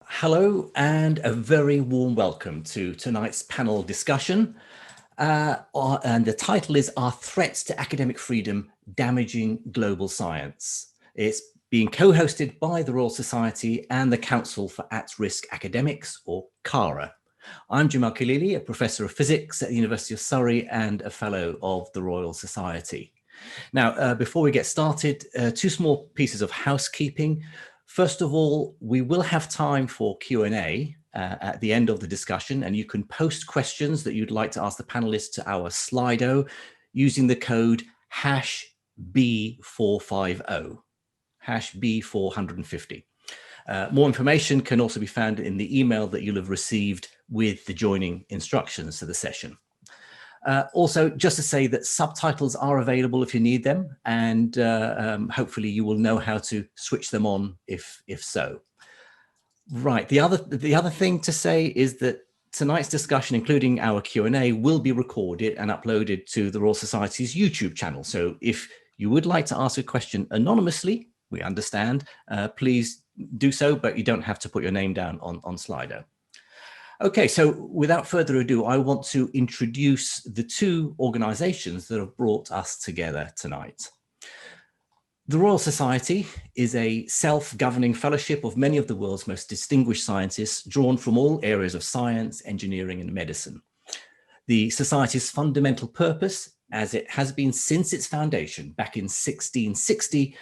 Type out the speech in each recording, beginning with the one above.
Hello and a very warm welcome to tonight's panel discussion. And the title is Are Threats to Academic Freedom Damaging Global Science? It's being co-hosted by the Royal Society and the Council for At-Risk Academics, or CARA. I'm Jamal Khalili, a professor of physics at the University of Surrey and a fellow of the Royal Society. Now, before we get started, two small pieces of housekeeping. First of all, we will have time for Q&A at the end of the discussion, and you can post questions that you'd like to ask the panelists to our Slido using the code #B450, #B450. More information can also be found in the email that you'll have received with the joining instructions to the session. Also, just to say that subtitles are available if you need them, and hopefully you will know how to switch them on if so. Right, the other thing to say is that tonight's discussion, including our Q&A, will be recorded and uploaded to the Royal Society's YouTube channel. So if you would like to ask a question anonymously, we understand, please do so, but you don't have to put your name down on Slido. Okay, so without further ado, I want to introduce the two organizations that have brought us together tonight. The Royal Society is a self-governing fellowship of many of the world's most distinguished scientists, drawn from all areas of science, engineering, and medicine. The Society's fundamental purpose, as it has been since its foundation back in 1660,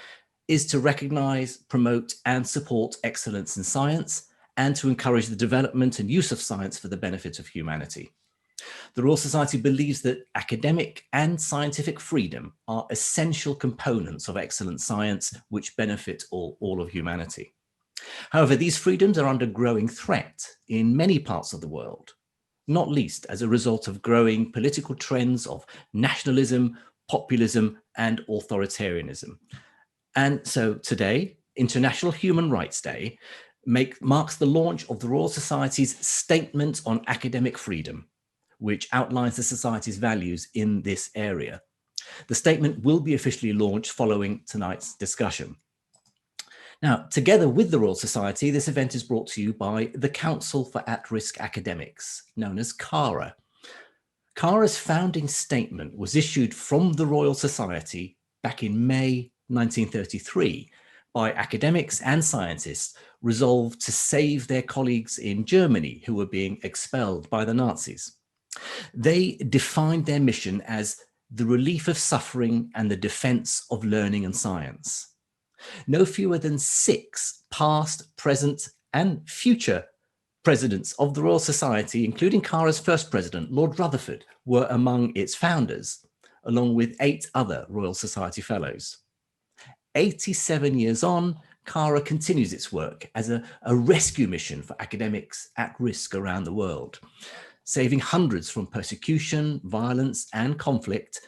is to recognize, promote, and support excellence in science, and to encourage the development and use of science for the benefit of humanity. The Royal Society believes that academic and scientific freedom are essential components of excellent science which benefit all of humanity. However, these freedoms are under growing threat in many parts of the world, not least as a result of growing political trends of nationalism, populism, and authoritarianism. And so today, International Human Rights Day, marks the launch of the Royal Society's Statement on Academic Freedom, which outlines the Society's values in this area. The statement will be officially launched following tonight's discussion. Now, together with the Royal Society, this event is brought to you by the Council for At-Risk Academics, known as CARA. CARA's founding statement was issued from the Royal Society back in May 1933 by academics and scientists resolved to save their colleagues in Germany who were being expelled by the Nazis. They defined their mission as the relief of suffering and the defense of learning and science. No fewer than 6 past, present, and future presidents of the Royal Society, including CARA's first president, Lord Rutherford, were among its founders, along with 8 other Royal Society fellows. 87 years on, CARA continues its work as a rescue mission for academics at risk around the world, saving hundreds from persecution, violence, and conflict,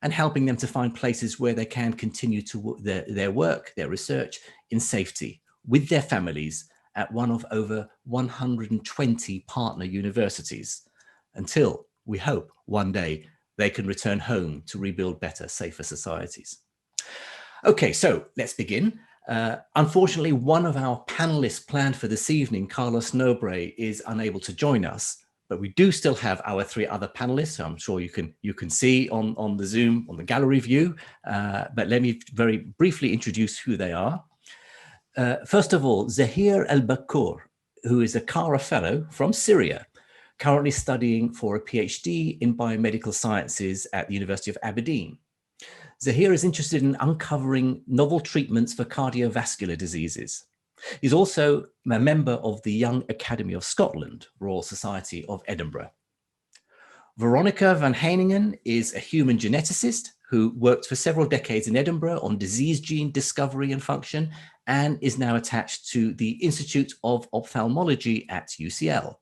and helping them to find places where they can continue to their work, their research, in safety with their families at one of over 120 partner universities, until we hope one day they can return home to rebuild better, safer societies. Okay, so let's begin. Unfortunately, one of our panelists planned for this evening, Carlos Nobre, is unable to join us, but we do still have our 3 other panelists, who I'm sure you can see on the Zoom, on the gallery view, but let me very briefly introduce who they are. First of all, Zahir El-Bakkour, who is a CARA fellow from Syria, currently studying for a PhD in biomedical sciences at the University of Aberdeen. Zahir is interested in uncovering novel treatments for cardiovascular diseases. He's also a member of the Young Academy of Scotland, Royal Society of Edinburgh. Veronica van Heiningen is a human geneticist who worked for several decades in Edinburgh on disease gene discovery and function, and is now attached to the Institute of Ophthalmology at UCL.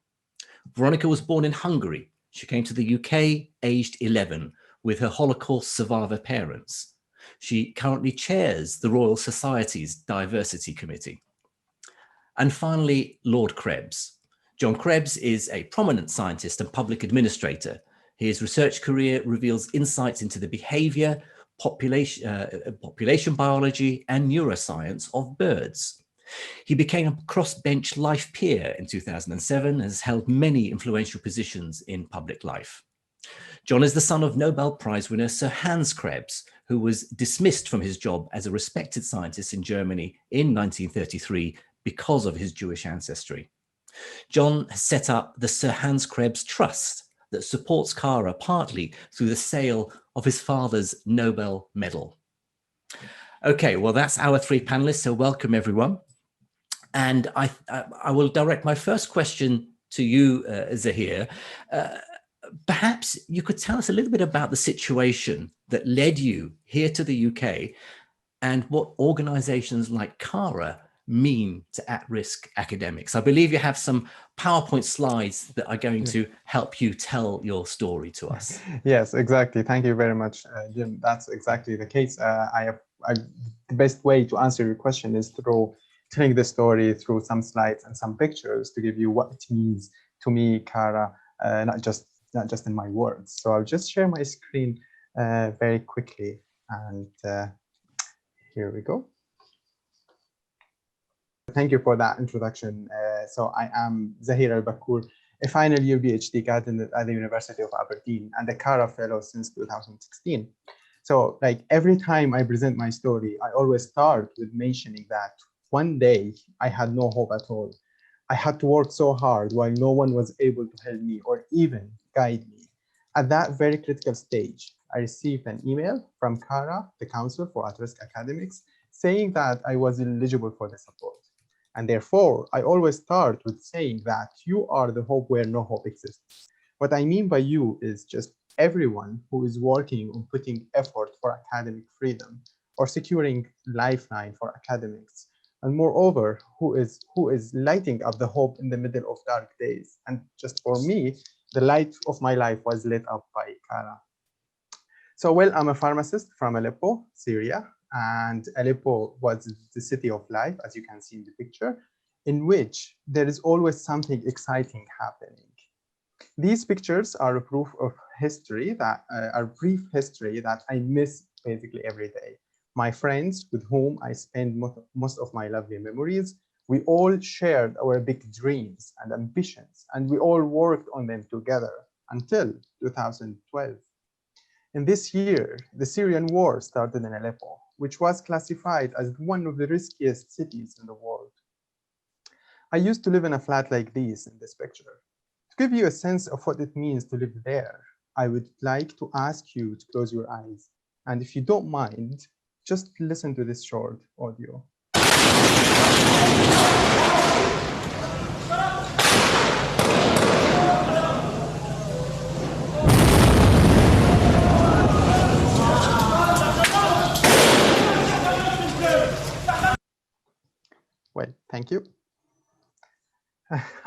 Veronica was born in Hungary. She came to the UK aged 11 with her Holocaust survivor parents. She currently chairs the Royal Society's Diversity Committee. And finally, Lord Krebs. John Krebs is a prominent scientist and public administrator. His research career reveals insights into the behavior, population biology, and neuroscience of birds. He became a crossbench life peer in 2007 and has held many influential positions in public life. John is the son of Nobel Prize winner Sir Hans Krebs, who was dismissed from his job as a respected scientist in Germany in 1933 because of his Jewish ancestry. John has set up the Sir Hans Krebs Trust that supports CARA partly through the sale of his father's Nobel medal. Okay, well, that's our three panelists, so welcome everyone. And I will direct my first question to you, Zahir. Perhaps you could tell us a little bit about the situation that led you here to the UK and what organizations like CARA mean to at-risk academics. I believe you have some PowerPoint slides that are going to help you tell your story to us. Yes, exactly. Thank you very much, Jim. That's exactly the case. The best way to answer your question is through telling the story through some slides and some pictures to give you what it means to me, CARA, not just in my words. So I'll just share my screen very quickly, and here we go. Thank you for that introduction. So I am Zahir Al-Bakour, a final year PhD candidate at the University of Aberdeen and a CARA fellow since 2016. So like every time I present my story, I always start with mentioning that one day I had no hope at all. I had to work so hard while no one was able to help me or even guide me. At that very critical stage, I received an email from CARA, the Council for At-Risk Academics, saying that I was eligible for the support. And therefore, I always start with saying that you are the hope where no hope exists. What I mean by you is just everyone who is working on putting effort for academic freedom or securing lifeline for academics, and moreover, who is lighting up the hope in the middle of dark days. And just for me, the light of my life was lit up by CARA. So, well, I'm a pharmacist from Aleppo, Syria, and Aleppo was the city of life, as you can see in the picture, in which there is always something exciting happening. These pictures are a proof of history that are brief history that I miss basically every day. My friends with whom I spend most of my lovely memories, we all shared our big dreams and ambitions, and we all worked on them together until 2012. In this year, the Syrian war started in Aleppo, which was classified as one of the riskiest cities in the world. I used to live in a flat like this in this picture. To give you a sense of what it means to live there, I would like to ask you to close your eyes. And if you don't mind, just listen to this short audio. Well, thank you.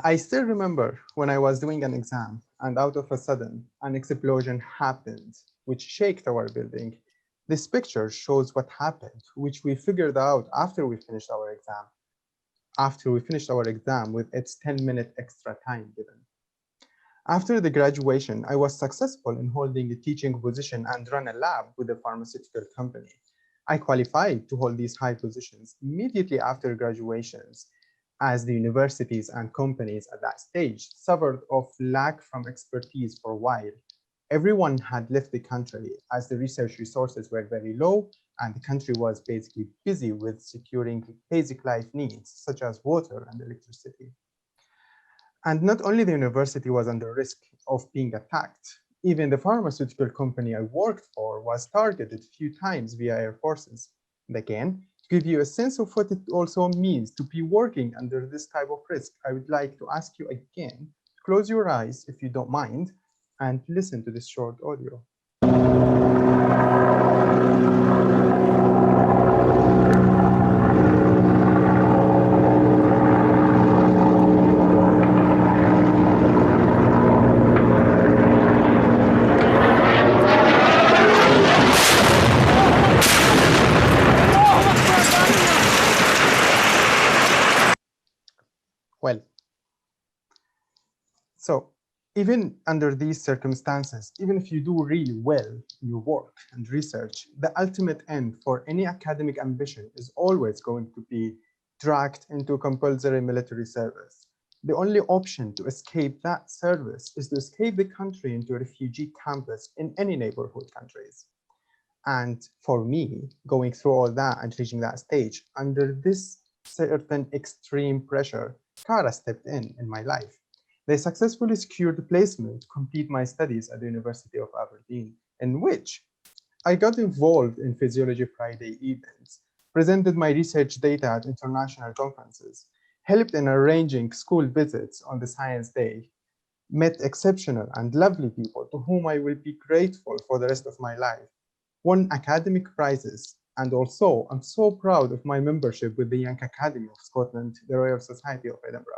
I still remember when I was doing an exam and out of a sudden an explosion happened which shook our building. This picture shows what happened, which we figured out after we finished our exam. After we finished our exam with its 10-minute extra time given. After the graduation, I was successful in holding a teaching position and run a lab with a pharmaceutical company. I qualified to hold these high positions immediately after graduations, as the universities and companies at that stage suffered of lack from expertise for a while. Everyone had left the country as the research resources were very low and the country was basically busy with securing basic life needs such as water and electricity. And not only the university was under risk of being attacked, even the pharmaceutical company I worked for was targeted a few times via air forces. And again, to give you a sense of what it also means to be working under this type of risk, I would like to ask you again to close your eyes, if you don't mind, and listen to this short audio. Well, so even under these circumstances, even if you do really well in your work and research, the ultimate end for any academic ambition is always going to be dragged into compulsory military service. The only option to escape that service is to escape the country into a refugee campus in any neighborhood countries. And for me, going through all that and reaching that stage, under this certain extreme pressure, CARA stepped in my life. They successfully secured placement to complete my studies at the University of Aberdeen, in which I got involved in Physiology Friday events, presented my research data at international conferences, helped in arranging school visits on the Science Day, met exceptional and lovely people to whom I will be grateful for the rest of my life, won academic prizes, and also I'm so proud of my membership with the Young Academy of Scotland, the Royal Society of Edinburgh.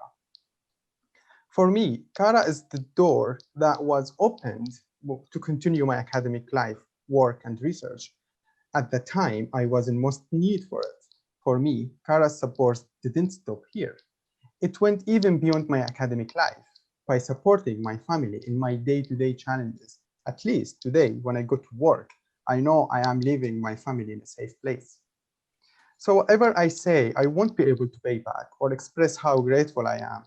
For me, CARA is the door that was opened to continue my academic life, work, and research. At the time, I was in most need for it. For me, CARA's support didn't stop here. It went even beyond my academic life by supporting my family in my day-to-day challenges. At least today, when I go to work, I know I am leaving my family in a safe place. So whatever I say, I won't be able to pay back or express how grateful I am.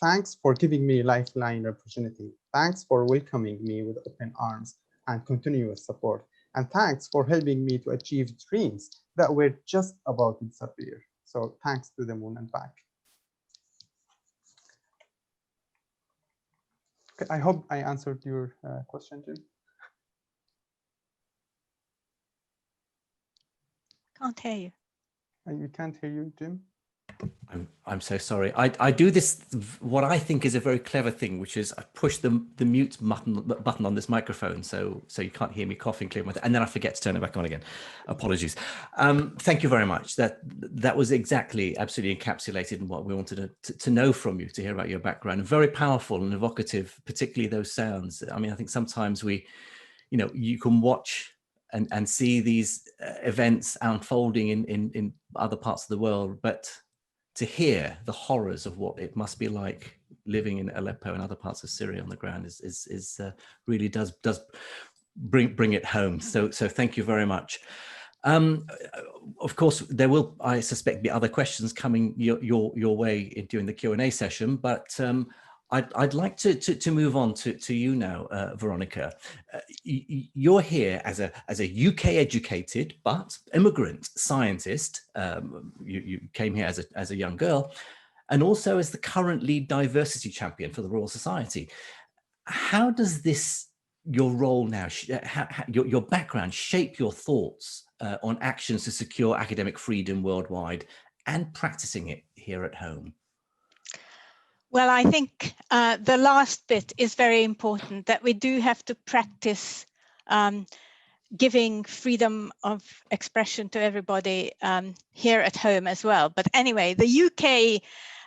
Thanks for giving me a lifeline opportunity. Thanks for welcoming me with open arms and continuous support. And thanks for helping me to achieve dreams that were just about to disappear. So thanks to the moon and back. Okay, I hope I answered your question, Jim. Can't hear you. We can't hear you, Jim. I'm so sorry. I do this, what I think is a very clever thing, which is I push the mute button on this microphone, so you can't hear me coughing clear, and then I forget to turn it back on again. Apologies. Thank you very much. That was absolutely encapsulated in what we wanted to know from you, to hear about your background. Very powerful and evocative, particularly those sounds. I mean, I think sometimes you can watch and see these events unfolding in other parts of the world, but to hear the horrors of what it must be like living in Aleppo and other parts of Syria on the ground is really does bring it home. So thank you very much. Of course, there will, I suspect, be other questions coming your way during the Q&A session, but I'd like to move on to you now, Veronica. You're here as a UK educated but immigrant scientist. You came here as a young girl, and also as the current lead diversity champion for the Royal Society. How does your role now, your background, shape your thoughts on actions to secure academic freedom worldwide and practicing it here at home? Well, I think the last bit is very important, that we do have to practice giving freedom of expression to everybody here at home as well. But anyway, the UK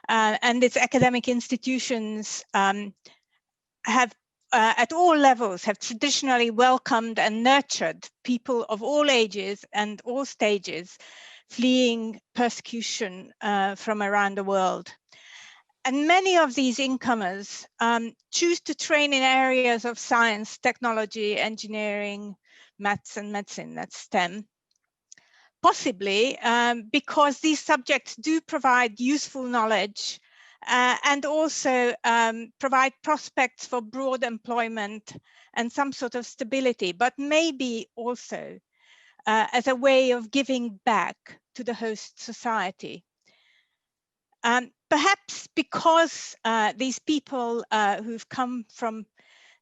and its academic institutions have at all levels have traditionally welcomed and nurtured people of all ages and all stages fleeing persecution from around the world. And many of these incomers choose to train in areas of science, technology, engineering, maths and medicine, that's STEM, possibly because these subjects do provide useful knowledge and also provide prospects for broad employment and some sort of stability, but maybe also as a way of giving back to the host society. Perhaps because these people who've come from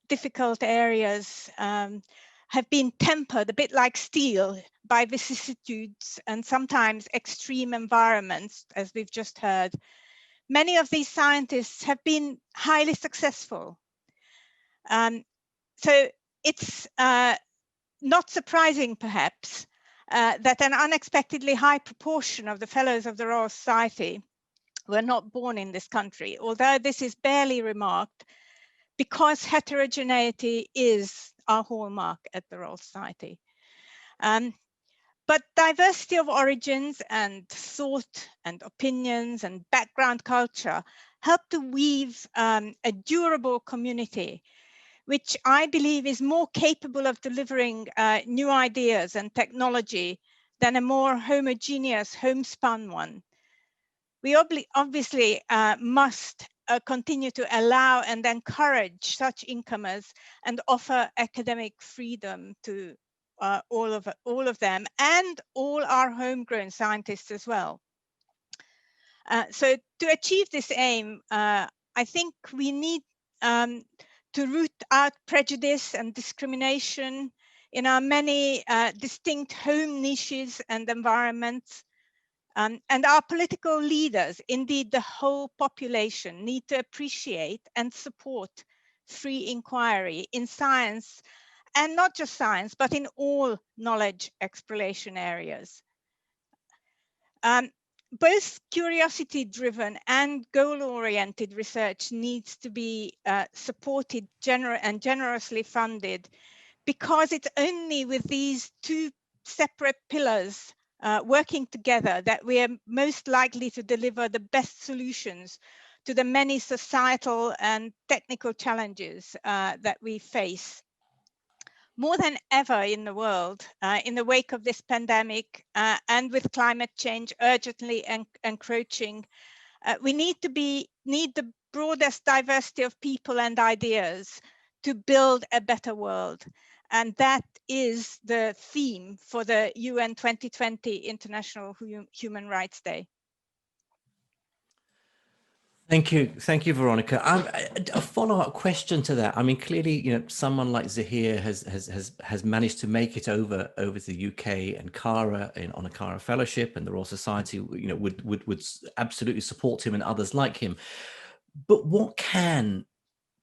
difficult areas have been tempered a bit like steel by vicissitudes and sometimes extreme environments, as we've just heard, many of these scientists have been highly successful. So it's not surprising, perhaps, that an unexpectedly high proportion of the fellows of the Royal Society were not born in this country, although this is barely remarked, because heterogeneity is our hallmark at the Royal Society. But diversity of origins and thought and opinions and background culture help to weave a durable community, which I believe is more capable of delivering new ideas and technology than a more homogeneous homespun one. We obviously must continue to allow and encourage such incomers and offer academic freedom to all of them and all our homegrown scientists as well. So to achieve this aim, I think we need to root out prejudice and discrimination in our many distinct home niches and environments. And our political leaders, indeed the whole population, need to appreciate and support free inquiry in science, and not just science, but in all knowledge exploration areas. Both curiosity-driven and goal-oriented research needs to be supported and generously funded, because it's only with these two separate pillars working together that we are most likely to deliver the best solutions to the many societal and technical challenges that we face. More than ever in the world, in the wake of this pandemic and with climate change urgently encroaching, we need the broadest diversity of people and ideas to build a better world. And that is the theme for the UN 2020 International Human Rights Day. Thank you, Veronica. A follow-up question to that. I mean, clearly, you know, someone like Zahir has managed to make it over to the UK and CARA on a CARA fellowship, and the Royal Society, you know, would absolutely support him and others like him. But what can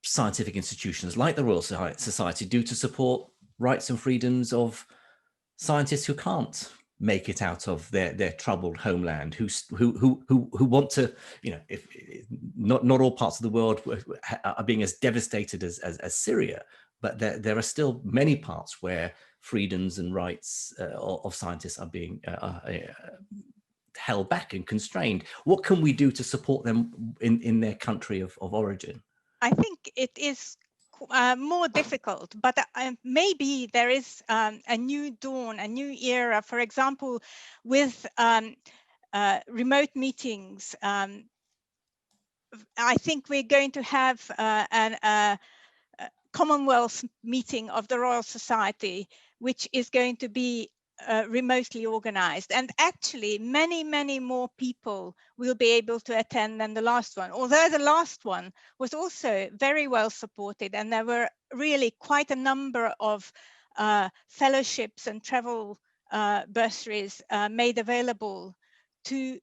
scientific institutions like the Royal Society do to support rights and freedoms of scientists who can't make it out of their troubled homeland, who want to, you know, if not all parts of the world are being as devastated as Syria, but there are still many parts where freedoms and rights of scientists are being held back and constrained. What can we do to support them in their country of origin? I think it is more difficult, but maybe there is a new dawn, a new era. For example, with remote meetings, I think we're going to have a Commonwealth meeting of the Royal Society, which is going to be remotely organized, and actually many more people will be able to attend than the last one, although the last one was also very well supported, and there were really quite a number of fellowships and travel bursaries made available to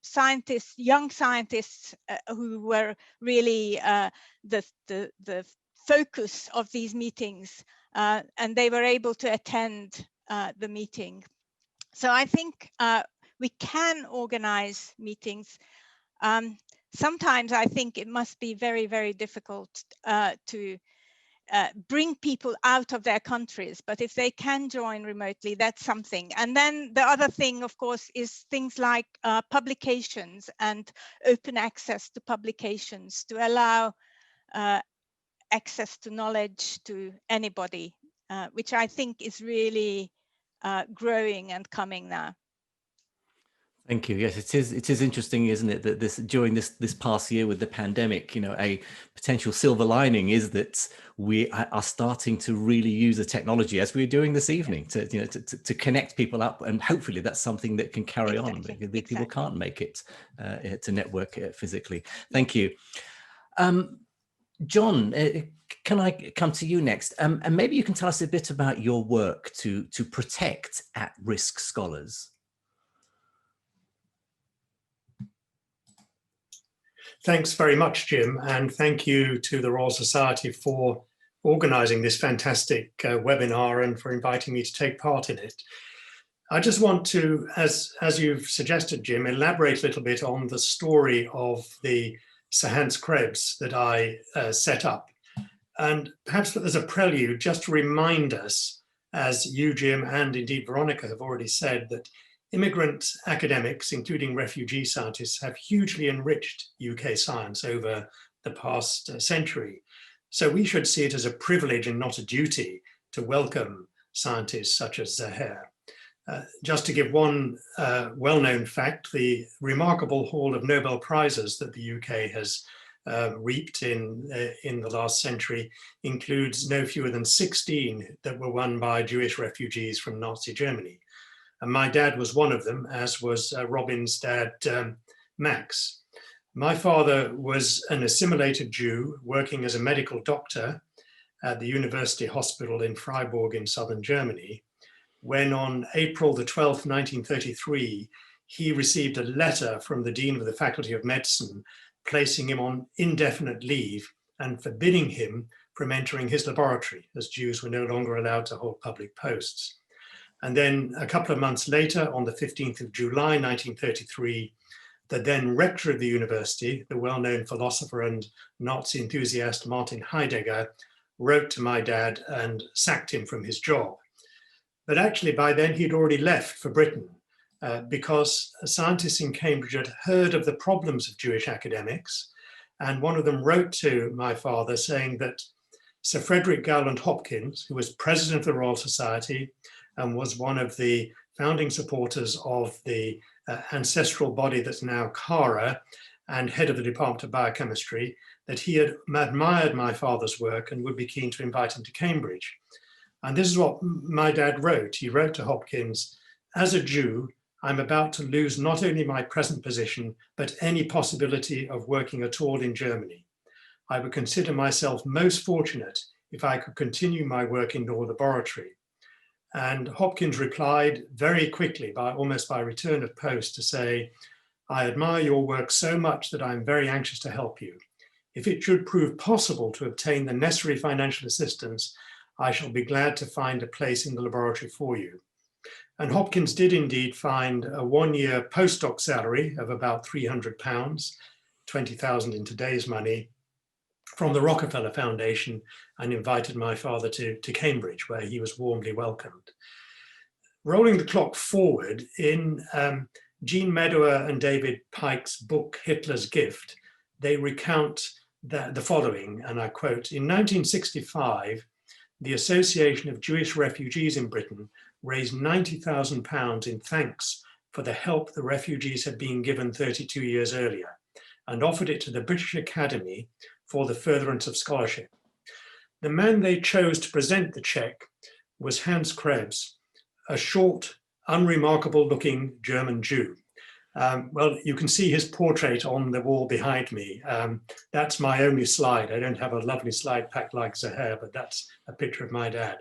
scientists, young scientists who were really the focus of these meetings, and they were able to attend the meeting. So I think we can organize meetings. Sometimes I think it must be very difficult to bring people out of their countries, but if they can join remotely, that's something. And then the other thing, of course, is things like publications and open access to publications to allow access to knowledge to anybody, which I think is really growing and coming now. Thank you. Yes, it is interesting, isn't it, that during this past year with the pandemic, you know, a potential silver lining is that we are starting to really use the technology, as we're doing this evening, to connect people up, and hopefully that's something that can carry on. People can't make it to network physically. Thank you. John, can I come to you next? And maybe you can tell us a bit about your work to protect at-risk scholars. Thanks very much, Jim, and thank you to the Royal Society for organising this fantastic webinar and for inviting me to take part in it. I just want to, as you've suggested, Jim, elaborate a little bit on the story of the Sir Hans Krebs that I set up. And perhaps as a prelude, just to remind us, as you, Jim, and indeed Veronica have already said, that immigrant academics, including refugee scientists, have hugely enriched UK science over the past century. So we should see it as a privilege and not a duty to welcome scientists such as Zahir. Just to give one well-known fact, the remarkable haul of Nobel Prizes that the UK has reaped in the last century includes no fewer than 16 that were won by Jewish refugees from Nazi Germany. And my dad was one of them, as was Robin's dad, Max. My father was an assimilated Jew working as a medical doctor at the University Hospital in Freiburg in southern Germany, when on April the 12th, 1933, he received a letter from the Dean of the Faculty of Medicine placing him on indefinite leave and forbidding him from entering his laboratory, as Jews were no longer allowed to hold public posts. And then a couple of months later, on the 15th of July, 1933, the then rector of the university, the well-known philosopher and Nazi enthusiast Martin Heidegger, wrote to my dad and sacked him from his job. But actually by then he'd already left for Britain because scientists in Cambridge had heard of the problems of Jewish academics. And one of them wrote to my father saying that Sir Frederick Gowland Hopkins, who was president of the Royal Society and was one of the founding supporters of the ancestral body that's now CARA and head of the Department of Biochemistry, that he had admired my father's work and would be keen to invite him to Cambridge. And this is what my dad wrote. He wrote to Hopkins, "As a Jew, I'm about to lose not only my present position, but any possibility of working at all in Germany. I would consider myself most fortunate if I could continue my work in your laboratory." And Hopkins replied very quickly, almost by return of post, to say, "I admire your work so much that I'm very anxious to help you. If it should prove possible to obtain the necessary financial assistance, I shall be glad to find a place in the laboratory for you." And Hopkins did indeed find a one-year postdoc salary of about £300, 20,000 in today's money, from the Rockefeller Foundation, and invited my father to Cambridge, where he was warmly welcomed. Rolling the clock forward, in Jean Medawar and David Pike's book, Hitler's Gift, they recount the following, and I quote, "In 1965, the Association of Jewish Refugees in Britain raised £90,000 in thanks for the help the refugees had been given 32 years earlier, and offered it to the British Academy for the furtherance of scholarship. The man they chose to present the cheque was Hans Krebs, a short, unremarkable looking German Jew. Well, you can see his portrait on the wall behind me. That's my only slide. I don't have a lovely slide pack like Zahir, but that's a picture of my dad.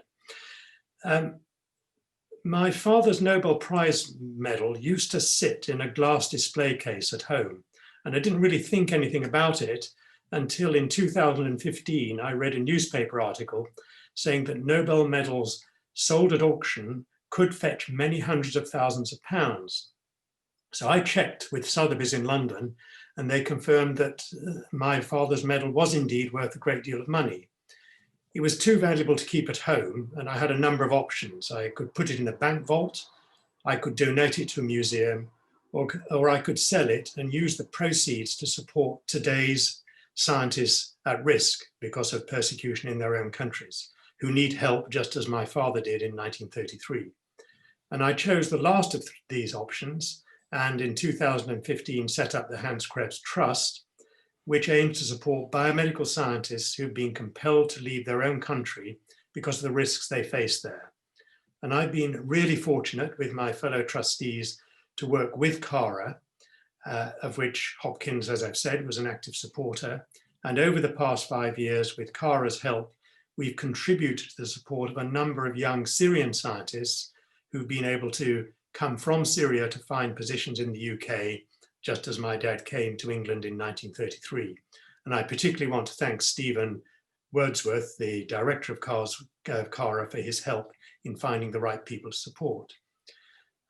My father's Nobel Prize medal used to sit in a glass display case at home, and I didn't really think anything about it until in 2015, I read a newspaper article saying that Nobel medals sold at auction could fetch many hundreds of thousands of pounds. So I checked with Sotheby's in London, and they confirmed that my father's medal was indeed worth a great deal of money. It was too valuable to keep at home, and I had a number of options. I could put it in a bank vault, I could donate it to a museum, or I could sell it and use the proceeds to support today's scientists at risk because of persecution in their own countries, who need help just as my father did in 1933. And I chose the last of these options, and in 2015 set up the Hans Krebs Trust, which aims to support biomedical scientists who've been compelled to leave their own country because of the risks they face there. And I've been really fortunate with my fellow trustees to work with CARA, of which Hopkins, as I've said, was an active supporter. And over the past 5 years, with CARA's help, we've contributed to the support of a number of young Syrian scientists who've been able to come from Syria to find positions in the UK, just as my dad came to England in 1933. And I particularly want to thank Stephen Wordsworth, the director of CARA, for his help in finding the right people to support.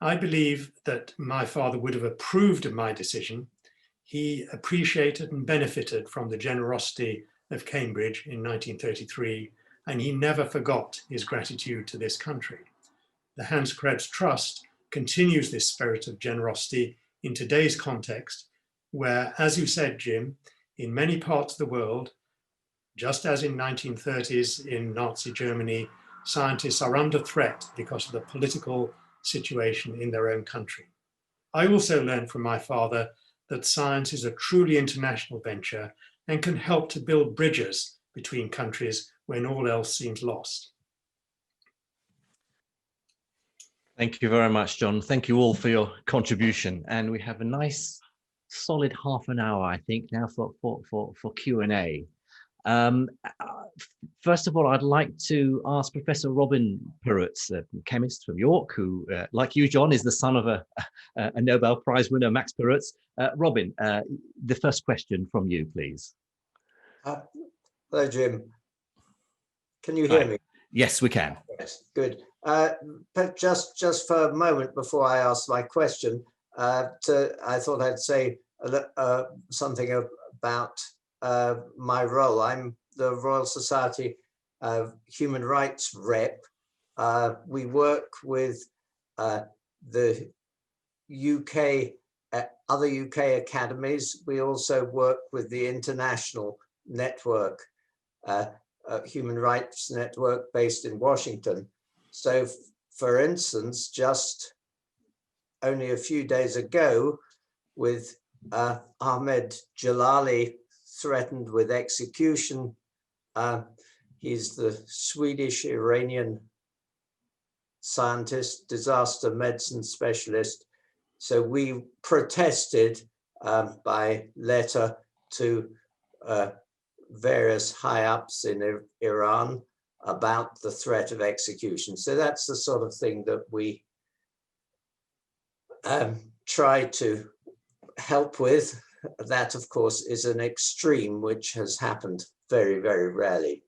I believe that my father would have approved of my decision. He appreciated and benefited from the generosity of Cambridge in 1933, and he never forgot his gratitude to this country. The Hans Krebs Trust continues this spirit of generosity in today's context, where, as you said, Jim, in many parts of the world, just as in 1930s in Nazi Germany, scientists are under threat because of the political situation in their own country. I also learned from my father that science is a truly international venture and can help to build bridges between countries when all else seems lost. Thank you very much, John. Thank you all for your contribution. And we have a nice solid half an hour, I think, now for Q&A. First of all, I'd like to ask Professor Robin Perutz, a chemist from York, who, like you, John, is the son of a Nobel Prize winner, Max Perutz. Robin, the first question from you, please. Hello, Jim. Can you hear me? Yes, we can. Yes, good. But just for a moment before I ask my question, I thought I'd say something about my role. I'm the Royal Society Human Rights Rep. We work with the UK, other UK academies. We also work with the international network, Human Rights Network based in Washington. So, for instance, just only a few days ago, with Ahmed Jalali threatened with execution, he's the Swedish-Iranian scientist, disaster medicine specialist. So we protested by letter to various high-ups in Iran about the threat of execution. So that's the sort of thing that we try to help with. That, of course, is an extreme which has happened very, very rarely.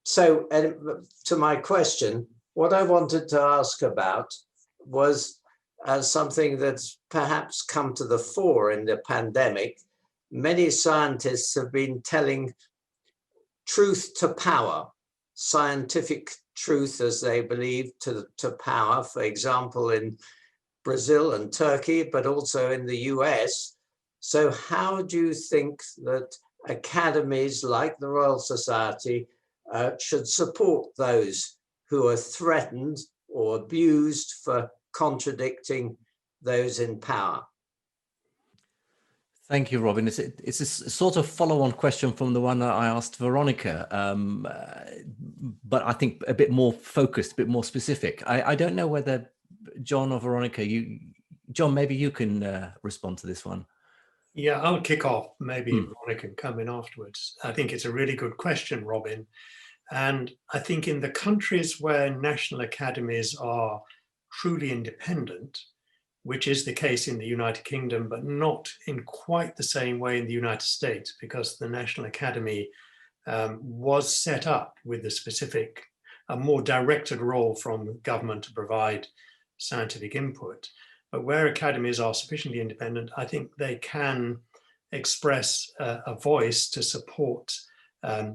So to my question, what I wanted to ask about was something that's perhaps come to the fore in the pandemic. Many scientists have been telling truth to power, scientific truth as they believe to power, for example, in Brazil and Turkey, but also in the US. So how do you think that academies like the Royal Society should support those who are threatened or abused for contradicting those in power? Thank you, Robin. It's a sort of follow-on question from the one that I asked Veronica, but I think a bit more focused, a bit more specific. I don't know whether John or Veronica, John, maybe you can respond to this one. Yeah, I'll kick off. Maybe Veronica can come in afterwards. I think it's a really good question, Robin. And I think in the countries where national academies are truly independent, which is the case in the United Kingdom, but not in quite the same way in the United States, because the National Academy was set up with a more directed role from government to provide scientific input. But where academies are sufficiently independent, I think they can express a voice to support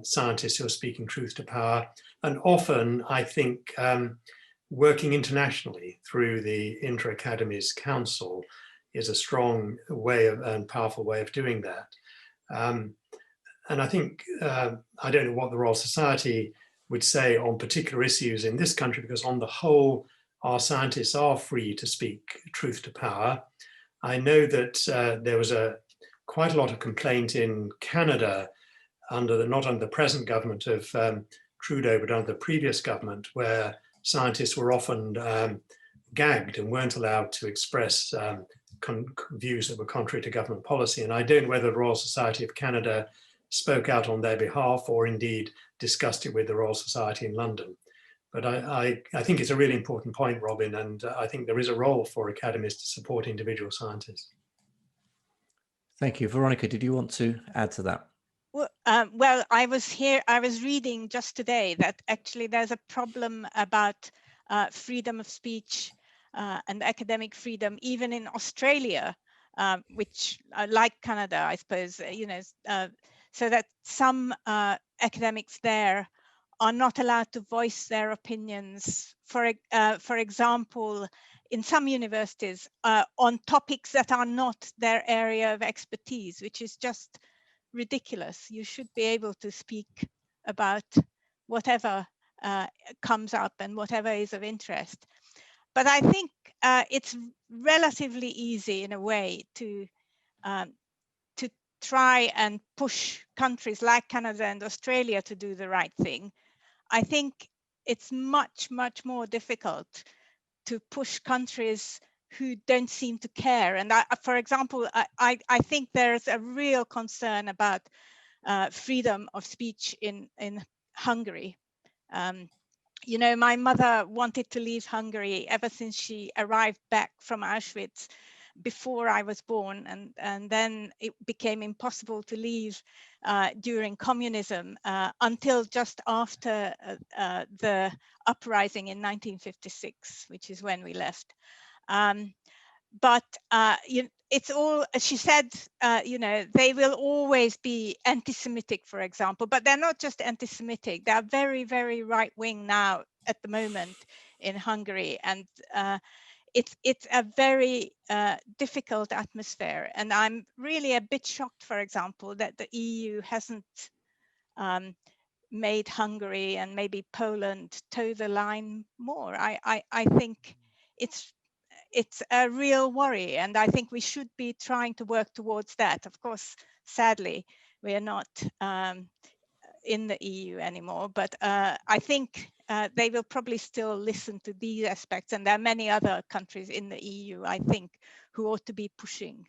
scientists who are speaking truth to power. And often, I think, working internationally through the Inter-Academies Council is a strong way and powerful way of doing that. And I think, I don't know what the Royal Society would say on particular issues in this country, because on the whole, our scientists are free to speak truth to power. I know that there was quite a lot of complaint in Canada not under the present government of Trudeau, but under the previous government, where scientists were often gagged and weren't allowed to express views that were contrary to government policy. And I don't know whether the Royal Society of Canada spoke out on their behalf or indeed discussed it with the Royal Society in London. But I think it's a really important point, Robin, and I think there is a role for academies to support individual scientists. Thank you. Veronica, did you want to add to that? Well, I was reading just today that actually there's a problem about freedom of speech and academic freedom, even in Australia, which like Canada, I suppose, so that some academics there are not allowed to voice their opinions, for example, in some universities on topics that are not their area of expertise, which is just ridiculous. You should be able to speak about whatever comes up and whatever is of interest. But I think it's relatively easy in a way to try and push countries like Canada and Australia to do the right thing. I think it's much, much more difficult to push countries who don't seem to care. And for example, I think there's a real concern about freedom of speech in Hungary. You know, my mother wanted to leave Hungary ever since she arrived back from Auschwitz before I was born, and then it became impossible to leave during communism until just after the uprising in 1956, which is when we left. But it's all, she said, you know, they will always be anti-Semitic, for example, but they're not just anti-Semitic, they're very, very right-wing now at the moment in Hungary. And it's a very difficult atmosphere. And I'm really a bit shocked, for example, that the EU hasn't made Hungary and maybe Poland toe the line more. I think it's a real worry, and I think we should be trying to work towards that. Of course, sadly, we are not in the EU anymore, but I think they will probably still listen to these aspects, and there are many other countries in the EU, I think, who ought to be pushing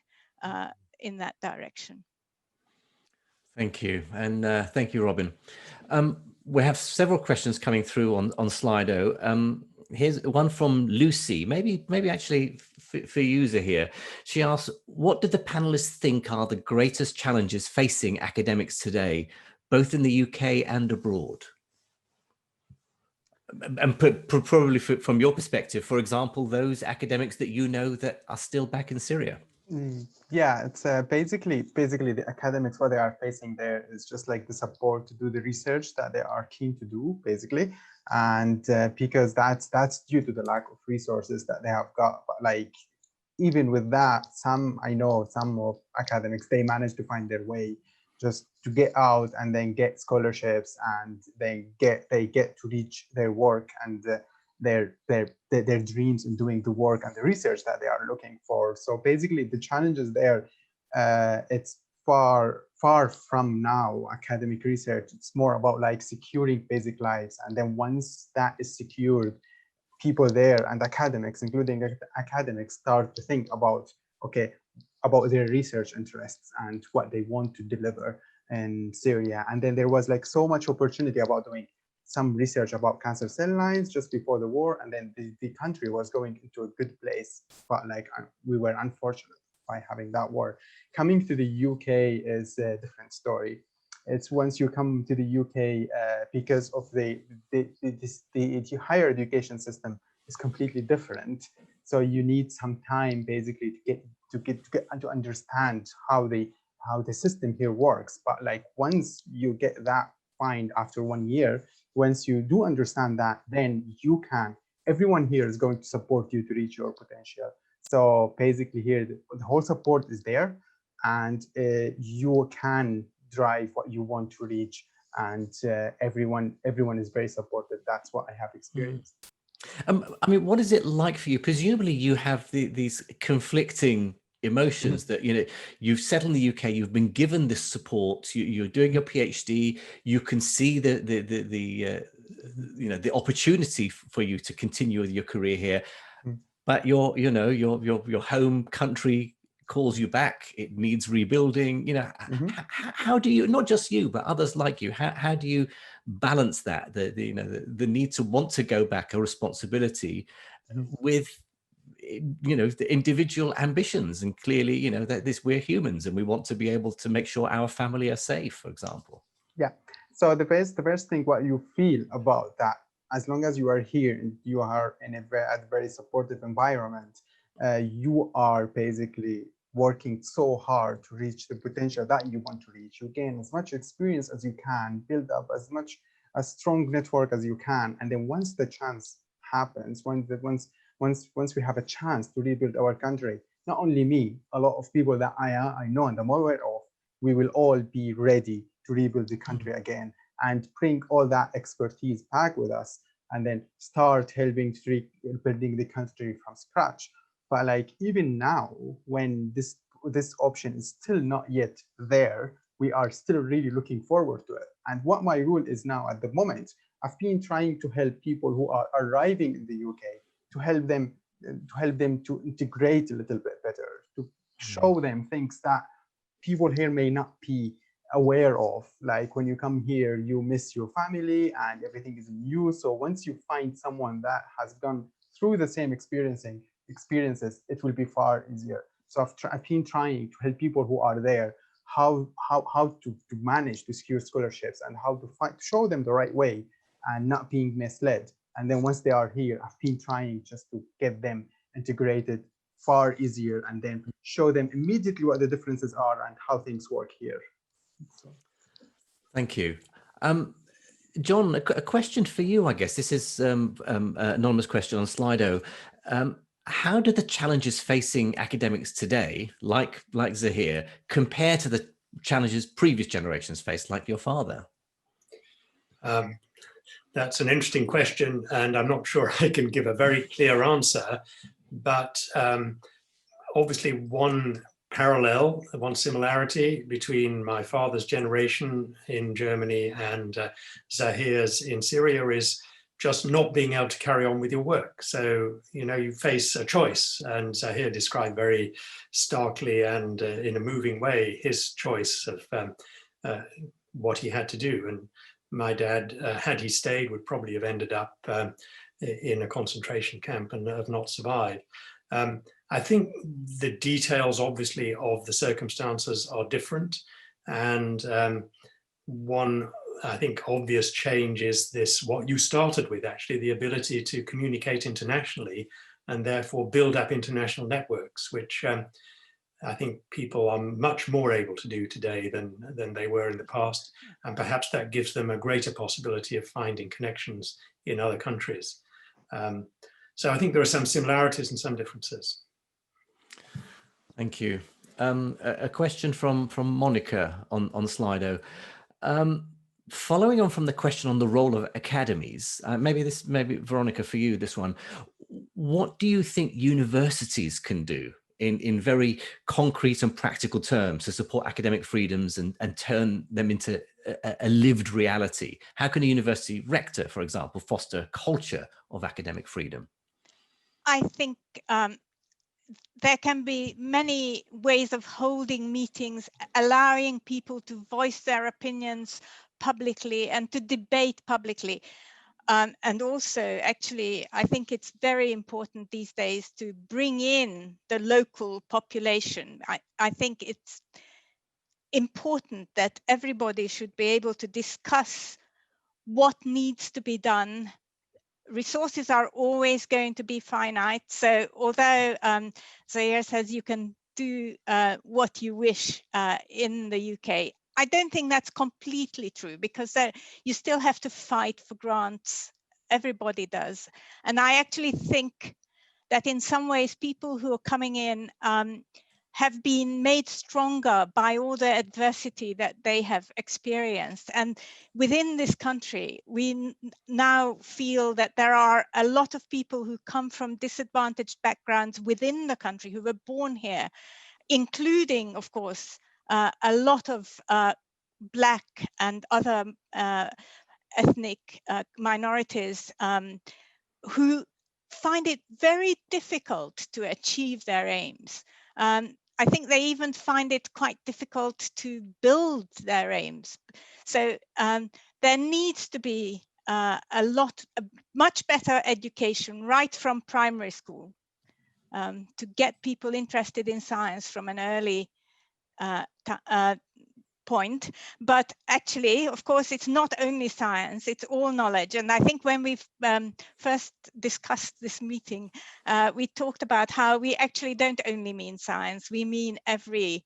in that direction. Thank you, and thank you, Robin. We have several questions coming through on Slido. Here's one from Lucy, maybe actually for you, Zahir. She asks, what do the panelists think are the greatest challenges facing academics today, both in the UK and abroad? And probably from your perspective, for example, those academics that you know that are still back in Syria. Yeah, it's basically the academics, what they are facing there is just like the support to do the research that they are keen to do, basically. And because that's due to the lack of resources that they have got. But like, even with that, I know some of academics, they manage to find their way just to get out and then get scholarships, and they get to reach their work and their dreams in doing the work and the research that they are looking for. So basically the challenges there, it's far from now academic research. It's more about like securing basic lives, and then once that is secured, people there and academics, including academics, start to think about their research interests and what they want to deliver in Syria. And then there was like so much opportunity about doing some research about cancer cell lines just before the war, and then the country was going into a good place, but like we were unfortunate by having that war. Coming to the UK is a different story. It's once you come to the UK, because of the higher education system is completely different. So you need some time basically to get to understand how the system here works. But like once you get that find after 1 year, once you do understand that, then everyone here is going to support you to reach your potential. So basically here, the whole support is there, and you can drive what you want to reach, and everyone is very supportive. That's what I have experienced. I mean, what is it like for you? Presumably you have these conflicting emotions that, you know, you've settled in the UK, you've been given this support, you're doing your PhD, you can see the opportunity for you to continue with your career here, but your home country calls you back, it needs rebuilding. You know, how do you, not just you but others like you, how do you balance that, the need to want to go back, a responsibility, with the individual ambitions? And clearly, that we're humans and we want to be able to make sure our family are safe, for example. Yeah, so the first thing, what you feel about that, as long as you are here and you are in a very supportive environment, you are basically working so hard to reach the potential that you want to reach. You gain as much experience as you can, build up a strong network as you can, and then once the chance happens, once we have a chance to rebuild our country, not only me, a lot of people that I know and I'm aware of, we will all be ready to rebuild the country again and bring all that expertise back with us and then start helping to building the country from scratch. But like even now, when this option is still not yet there, we are still really looking forward to it. And what my role is now at the moment, I've been trying to help people who are arriving in the UK to help them to integrate a little bit better, to show them things that people here may not be aware of. Like when you come here, you miss your family and everything is new. So once you find someone that has gone through the same experiences, it will be far easier. So I've been trying to help people who are there how to manage to secure scholarships and how to show them the right way and not being misled. And then once they are here, I've been trying just to get them integrated far easier and then show them immediately what the differences are and how things work here. So. Thank you. John, a question for you, I guess. This is an anonymous question on Slido. How do the challenges facing academics today, like Zahir, compare to the challenges previous generations faced, like your father? That's an interesting question, and I'm not sure I can give a very clear answer, but obviously one parallel, one similarity between my father's generation in Germany and Zahir's in Syria is just not being able to carry on with your work. So, you know, you face a choice, and Zahir described very starkly and in a moving way his choice of what he had to do. And my dad, had he stayed, would probably have ended up in a concentration camp and have not survived. I think the details, obviously, of the circumstances are different. And one, I think, obvious change is this, what you started with, actually, the ability to communicate internationally and therefore build up international networks, which I think people are much more able to do today than they were in the past. And perhaps that gives them a greater possibility of finding connections in other countries. So I think there are some similarities and some differences. Thank you. A question from Monica on Slido. Following on from the question on the role of academies, maybe Veronica, for you, this one, what do you think universities can do in very concrete and practical terms to support academic freedoms and turn them into a lived reality? How can a university rector, for example, foster a culture of academic freedom? I think there can be many ways of holding meetings, allowing people to voice their opinions publicly and to debate publicly. And also, actually, I think it's very important these days to bring in the local population. I think it's important that everybody should be able to discuss what needs to be done. Resources are always going to be finite. So although Zahir says you can do what you wish in the UK, I don't think that's completely true, because you still have to fight for grants. Everybody does. And I actually think that in some ways, people who are coming in have been made stronger by all the adversity that they have experienced. And within this country, we now feel that there are a lot of people who come from disadvantaged backgrounds within the country, who were born here, including, of course, a lot of Black and other ethnic minorities who find it very difficult to achieve their aims. I think they even find it quite difficult to build their aims. So there needs to be a much better education right from primary school to get people interested in science from an early point. But actually, of course, it's not only science, it's all knowledge. And I think when we first discussed this meeting, we talked about how we actually don't only mean science, we mean every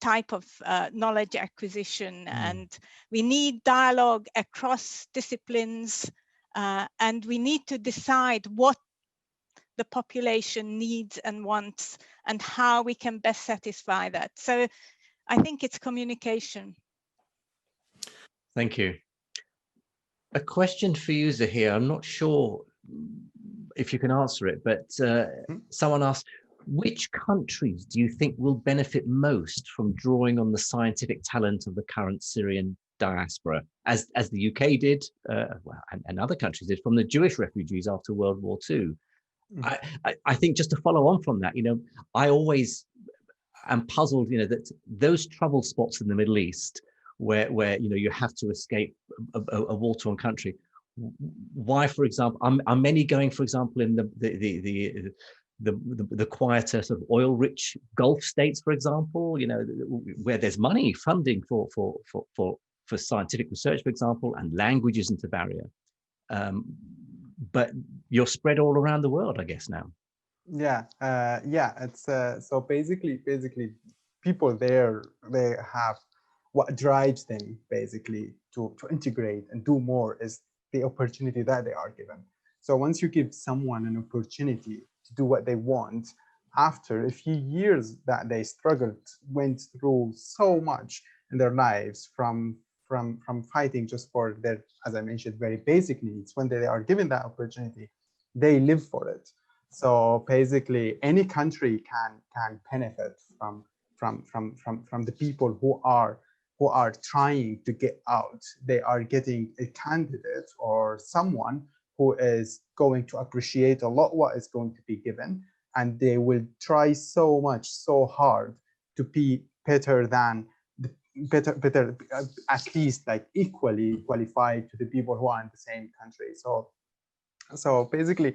type of knowledge acquisition. And we need dialogue across disciplines, and we need to decide what the population needs and wants and how we can best satisfy that. So I think it's communication. Thank you. A question for you, Zahir. I'm not sure if you can answer it, but someone asked, which countries do you think will benefit most from drawing on the scientific talent of the current Syrian diaspora, as the UK did, and other countries did, from the Jewish refugees after World War II? I think, just to follow on from that, I always am puzzled, that those trouble spots in the Middle East where you have to escape a war-torn country. Why, for example, are many going, for example, in the quieter sort of oil-rich Gulf states, for example, where there's money, funding for scientific research, for example, and language isn't a barrier. But you're spread all around the world, I guess, now. Yeah, it's so basically people there, they have what drives them basically to integrate and do more is the opportunity that they are given. So once you give someone an opportunity to do what they want, after a few years that they struggled, went through so much in their lives, from fighting just for their, as I mentioned, very basic needs, when they are given that opportunity, they live for it. So basically, any country can benefit from the people who are trying to get out. They are getting a candidate or someone who is going to appreciate a lot what is going to be given, and they will try so much, so hard to be better than better, at least like equally qualified to the people who are in the same country. So basically,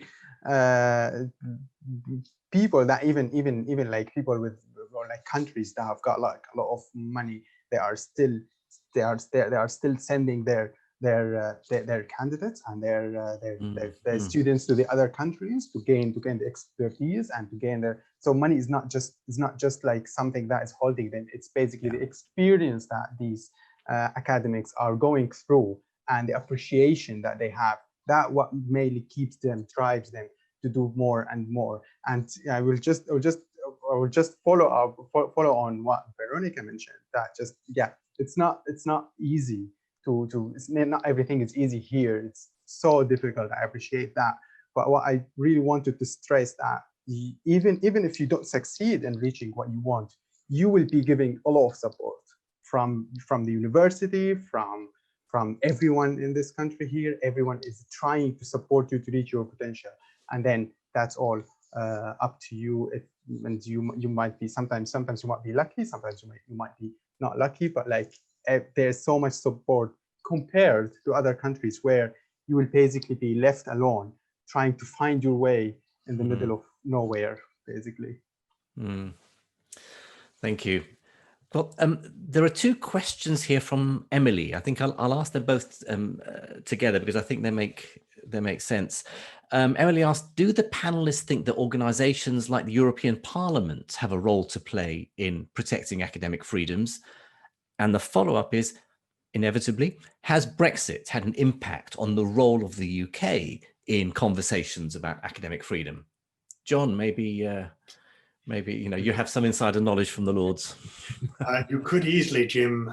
people that even like people with, or like countries that have got like a lot of money, they are still sending their candidates and their students to the other countries to gain the expertise and to gain their. So money is not just like something that is holding them. It's basically the experience that these academics are going through and the appreciation that they have. That what mainly keeps them, drives them to do more and more. And I will just follow on what Veronica mentioned. That just it's not easy to not everything is easy here. It's so difficult. I appreciate that. But what I really wanted to stress, that even if you don't succeed in reaching what you want, you will be giving a lot of support from the university, from everyone in this country here. Everyone is trying to support you to reach your potential, and then that's all up to you. And you might be sometimes you might be lucky, sometimes you might be not lucky, but like there's so much support compared to other countries where you will basically be left alone trying to find your way in the middle of nowhere, basically. Thank you. Well, there are two questions here from Emily. I think I'll ask them both together because I think they make sense. Emily asked, do the panelists think that organizations like the European Parliament have a role to play in protecting academic freedoms? And the follow-up is, inevitably, has Brexit had an impact on the role of the UK in conversations about academic freedom? John, maybe you have some insider knowledge from the Lords. You could easily, Jim,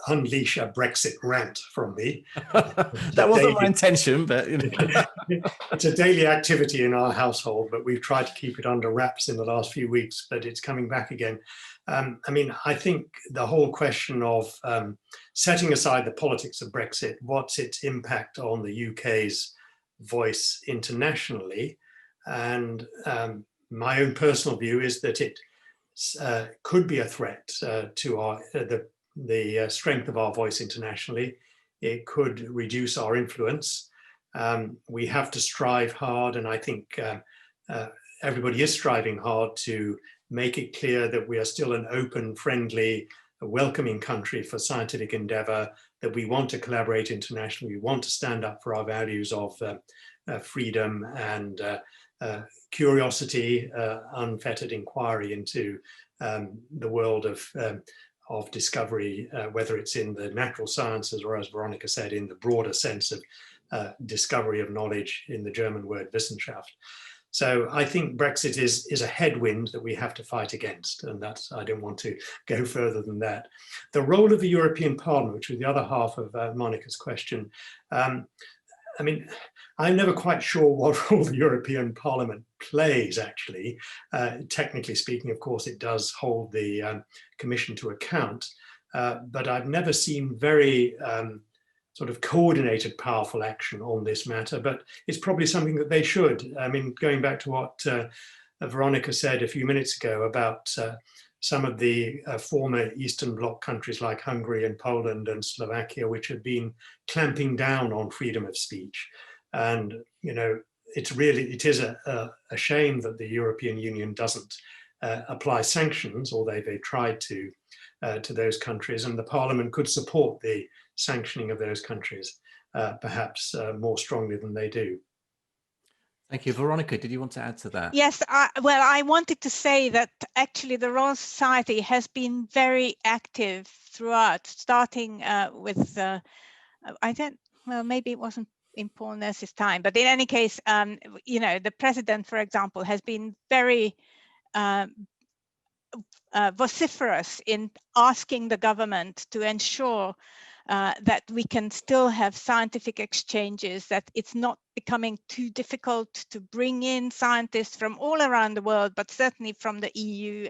unleash a Brexit rant from me. That wasn't my intention, but it's a daily activity in our household, but we've tried to keep it under wraps in the last few weeks, but it's coming back again. I think the whole question of setting aside the politics of Brexit, what's its impact on the UK's voice internationally? And my own personal view is that it could be a threat to the strength of our voice internationally. It could reduce our influence. We have to strive hard, and I think everybody is striving hard to make it clear that we are still an open, friendly, welcoming country for scientific endeavor, that we want to collaborate internationally, we want to stand up for our values of freedom and curiosity, unfettered inquiry into the world of discovery, whether it's in the natural sciences or, as Veronica said, in the broader sense of discovery of knowledge, in the German word Wissenschaft. So I think Brexit is a headwind that we have to fight against, and that's, I don't want to go further than that. The role of the European Parliament, which was the other half of Monica's question, I mean, I'm never quite sure what role the European Parliament plays, actually. Technically speaking, of course, it does hold the Commission to account, but I've never seen very sort of coordinated, powerful action on this matter, but it's probably something that they should. I mean, going back to what Veronica said a few minutes ago about some of the former Eastern Bloc countries like Hungary and Poland and Slovakia, which have been clamping down on freedom of speech. And, you know, it is a shame that the European Union doesn't apply sanctions, although they tried to those countries, and the Parliament could support the sanctioning of those countries, perhaps more strongly than they do. Thank you. Veronica, did you want to add to that? Yes, well, I wanted to say that actually the Royal Society has been very active throughout, starting with, well, maybe it wasn't in Paul Nurse's time, but in any case, you know, the president, for example, has been very vociferous in asking the government to ensure that we can still have scientific exchanges, that it's not becoming too difficult to bring in scientists from all around the world, but certainly from the EU,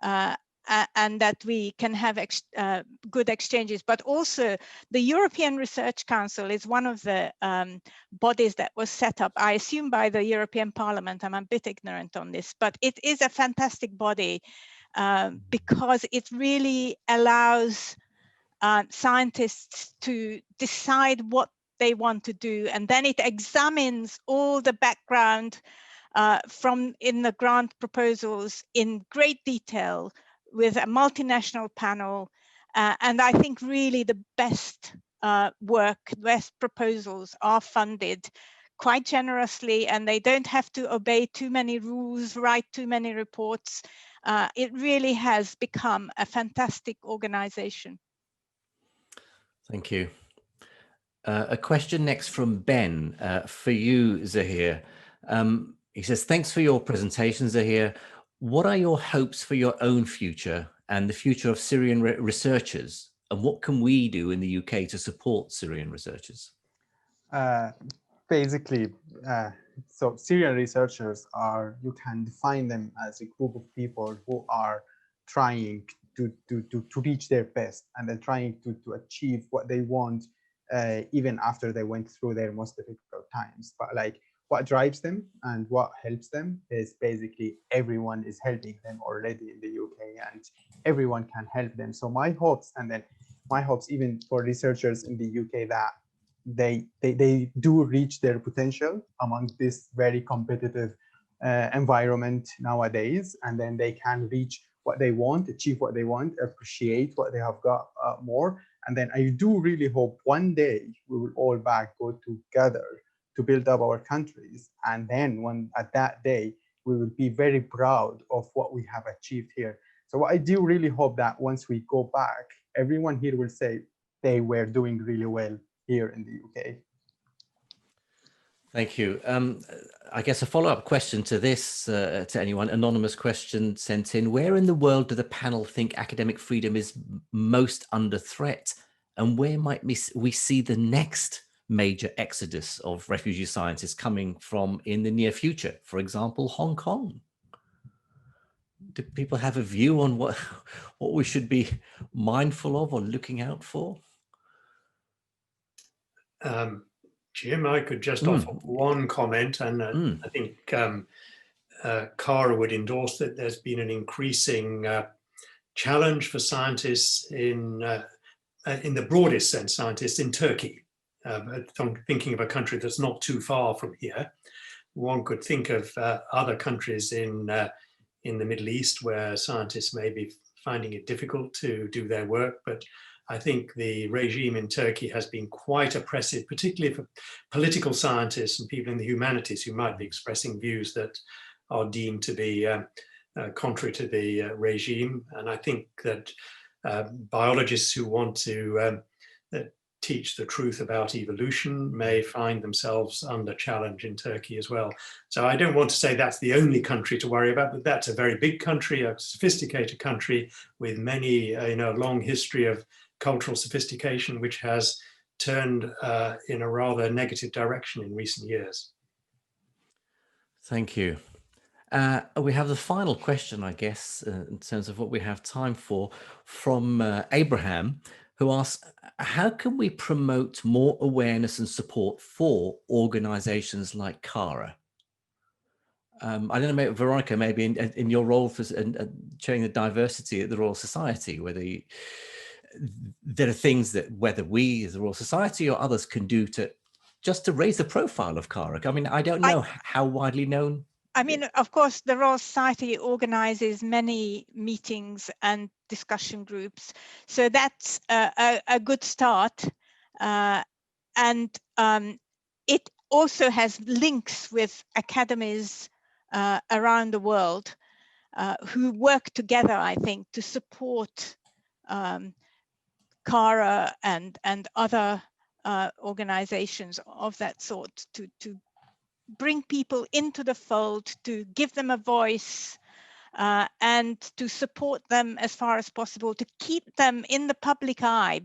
and that we can have good exchanges. But also the European Research Council is one of the bodies that was set up, I assume, by the European Parliament. I'm a bit ignorant on this, but it is a fantastic body because it really allows scientists to decide what they want to do, and then it examines all the background from in the grant proposals in great detail with a multinational panel, and I think really the best work, best proposals are funded quite generously, and they don't have to obey too many rules, write too many reports. It really has become a fantastic organization. Thank you. A question next from Ben for you, Zahir. He says, thanks for your presentation, Zahir. What are your hopes for your own future and the future of Syrian researchers? And what can we do in the UK to support Syrian researchers? Basically, so Syrian researchers are, you can define them as a group of people who are trying to reach their best, and they're trying to achieve what they want, even after they went through their most difficult times. But like, what drives them and what helps them is basically everyone is helping them already in the UK, and everyone can help them. So my hopes, and then my hopes even for researchers in the UK, that they do reach their potential among this very competitive environment nowadays, and then they can reach what they want, achieve what they want, appreciate what they have got more. And then I do really hope one day we will all go together to build up our countries. And then at that day, we will be very proud of what we have achieved here. So I do really hope that once we go back, everyone here will say they were doing really well here in the UK. Thank you. I guess a follow-up question to this, to anyone, anonymous question sent in. Where in the world do the panel think academic freedom is most under threat? And where might we see the next major exodus of refugee scientists coming from in the near future? For example, Hong Kong. Do people have a view on what we should be mindful of or looking out for? Jim, I could just offer one comment, and I think CARA would endorse that there's been an increasing challenge for scientists in the broadest sense, scientists in Turkey. Thinking of a country that's not too far from here, one could think of other countries in the Middle East where scientists may be finding it difficult to do their work, but I think the regime in Turkey has been quite oppressive, particularly for political scientists and people in the humanities who might be expressing views that are deemed to be contrary to the regime. And I think that biologists who want to teach the truth about evolution may find themselves under challenge in Turkey as well. So I don't want to say that's the only country to worry about, but that's a very big country, a sophisticated country with many, long history of cultural sophistication, which has turned in a rather negative direction in recent years. Thank you. We have the final question, I guess, in terms of what we have time for, from Abraham, who asks, how can we promote more awareness and support for organizations like CARA? I don't know, maybe, Veronica, maybe in your role for showing the diversity at the Royal Society, whether there are things that whether we as the Royal Society or others can do to raise the profile of CARA. I mean, I don't know how widely known. I mean, of course, the Royal Society organizes many meetings and discussion groups, so that's a good start. And it also has links with academies around the world who work together, I think, to support CARA and other organizations of that sort to bring people into the fold, to give them a voice, and to support them as far as possible, to keep them in the public eye.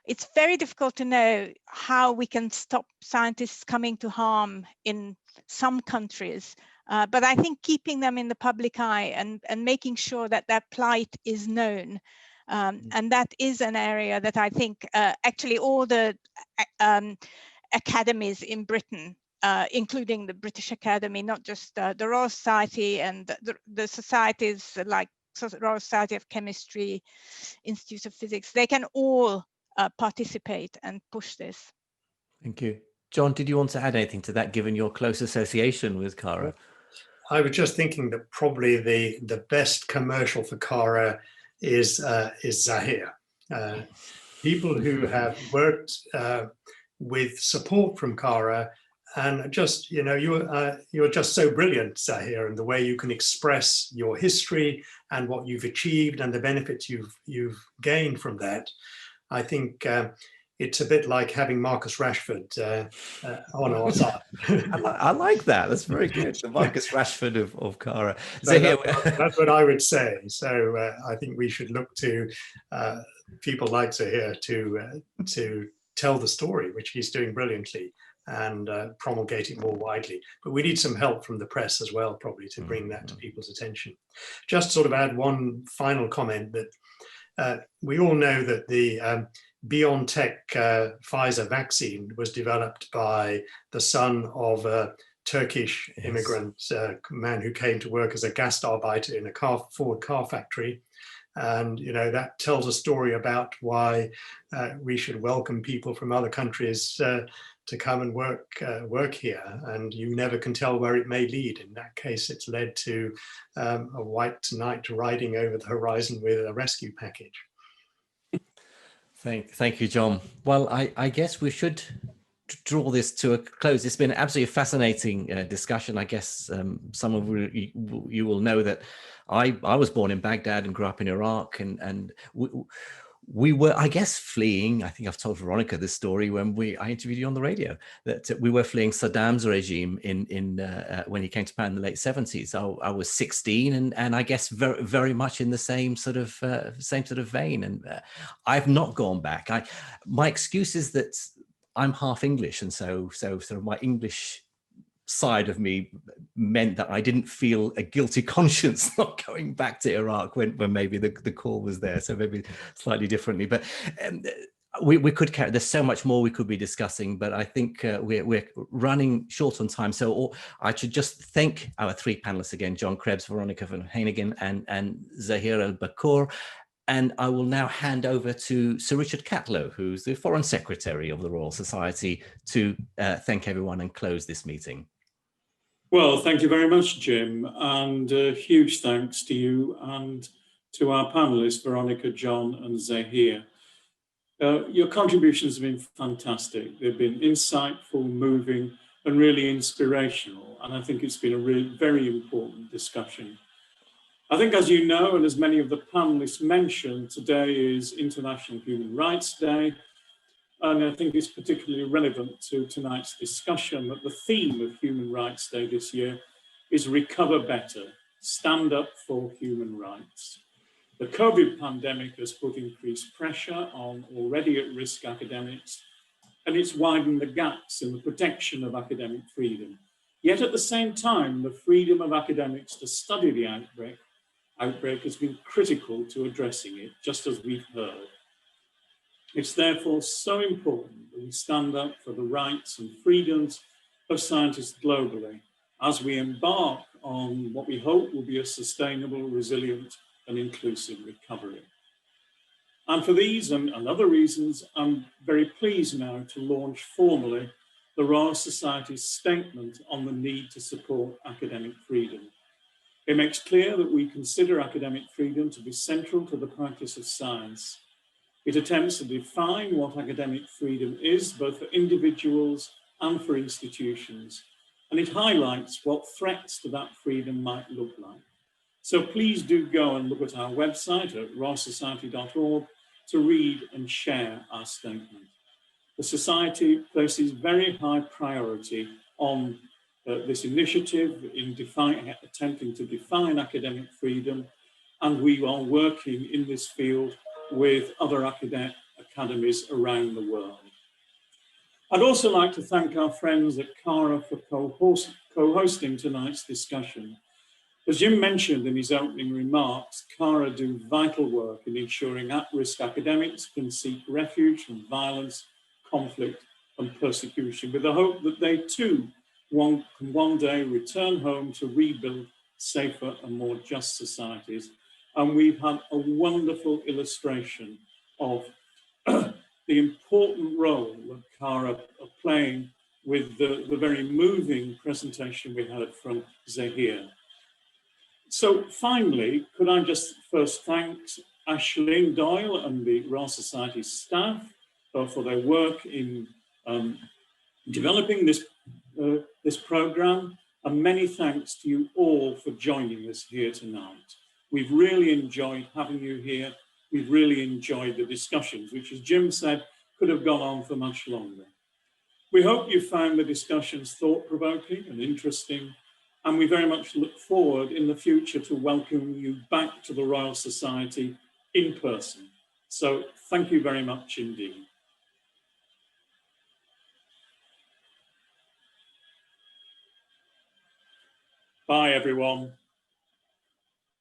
It's very difficult to know how we can stop scientists coming to harm in some countries, but I think keeping them in the public eye and making sure that their plight is known. And that is an area that I think actually all the academies in Britain, including the British Academy, not just the Royal Society and the societies like Royal Society of Chemistry, Institute of Physics, they can all participate and push this. Thank you. John, did you want to add anything to that, given your close association with CARA? I was just thinking that probably the best commercial for CARA is Zahir. People who have worked with support from CARA, and just, you're just so brilliant, Zahir, in the way you can express your history and what you've achieved and the benefits you've gained from that. I think it's a bit like having Marcus Rashford on our side. I like that. That's very good. The Marcus Rashford of CARA. So that's what I would say. So I think we should look to people like Zahir to tell the story, which he's doing brilliantly, and promulgate it more widely. But we need some help from the press as well, probably, to bring that to people's attention. Just sort of add one final comment that we all know that the BioNTech Pfizer vaccine was developed by the son of a Turkish immigrant man who came to work as a Gastarbeiter in a Ford car factory. And that tells a story about why we should welcome people from other countries to come and work here. And you never can tell where it may lead. In that case, it's led to a white knight riding over the horizon with a rescue package. Thank you, John. Well, I guess we should draw this to a close. It's been absolutely fascinating discussion. I guess some of you will know that I was born in Baghdad and grew up in Iraq, and we were, I guess, fleeing. I think I've told Veronica this story when I interviewed you on the radio, that we were fleeing Saddam's regime when he came to power in the late 70s. I was 16, and I guess very, very much in the same sort of vein. And I've not gone back. My excuse is that I'm half English, and so sort of my English side of me meant that I didn't feel a guilty conscience not going back to Iraq when maybe the call was there. So maybe slightly differently, but we could carry. There's so much more we could be discussing, but I think we're running short on time. So I should just thank our three panelists again: John Krebs, Veronica van Heineken, and Zahir El-Bakour. And I will now hand over to Sir Richard Catlow, who's the Foreign Secretary of the Royal Society, to thank everyone and close this meeting. Well, thank you very much, Jim, and huge thanks to you and to our panelists, Veronica, John, and Zahir. Your contributions have been fantastic. They've been insightful, moving, and really inspirational. And I think it's been a really very important discussion. I think, as you know, and as many of the panelists mentioned, today is International Human Rights Day. and I think it's particularly relevant to tonight's discussion, that the theme of Human Rights Day this year is Recover Better, Stand Up for Human Rights. The COVID pandemic has put increased pressure on already at-risk academics, and it's widened the gaps in the protection of academic freedom. Yet at the same time, the freedom of academics to study the outbreak has been critical to addressing it, just as we've heard. It's therefore so important that we stand up for the rights and freedoms of scientists globally as we embark on what we hope will be a sustainable, resilient, and inclusive recovery. And for these and other reasons, I'm very pleased now to launch formally the Royal Society's statement on the need to support academic freedom. It makes clear that we consider academic freedom to be central to the practice of science. It attempts to define what academic freedom is, both for individuals and for institutions, and it highlights what threats to that freedom might look like. So please do go and look at our website at royalsociety.org to read and share our statement. The Society places very high priority on this initiative in attempting to define academic freedom, and we are working in this field with other academies around the world. I'd also like to thank our friends at CARA for co-hosting tonight's discussion. As Jim mentioned in his opening remarks, CARA do vital work in ensuring at-risk academics can seek refuge from violence, conflict, and persecution, with the hope that they too can one day return home to rebuild safer and more just societies. And we've had a wonderful illustration of the important role that CARA are playing with the very moving presentation we heard from Zahir. So finally, could I just first thank Aisling Doyle and the Royal Society staff for their work in developing this programme, and many thanks to you all for joining us here tonight. We've really enjoyed having you here. We've really enjoyed the discussions, which, as Jim said, could have gone on for much longer. We hope you found the discussions thought-provoking and interesting, and we very much look forward in the future to welcoming you back to the Royal Society in person. So thank you very much indeed. Bye, everyone.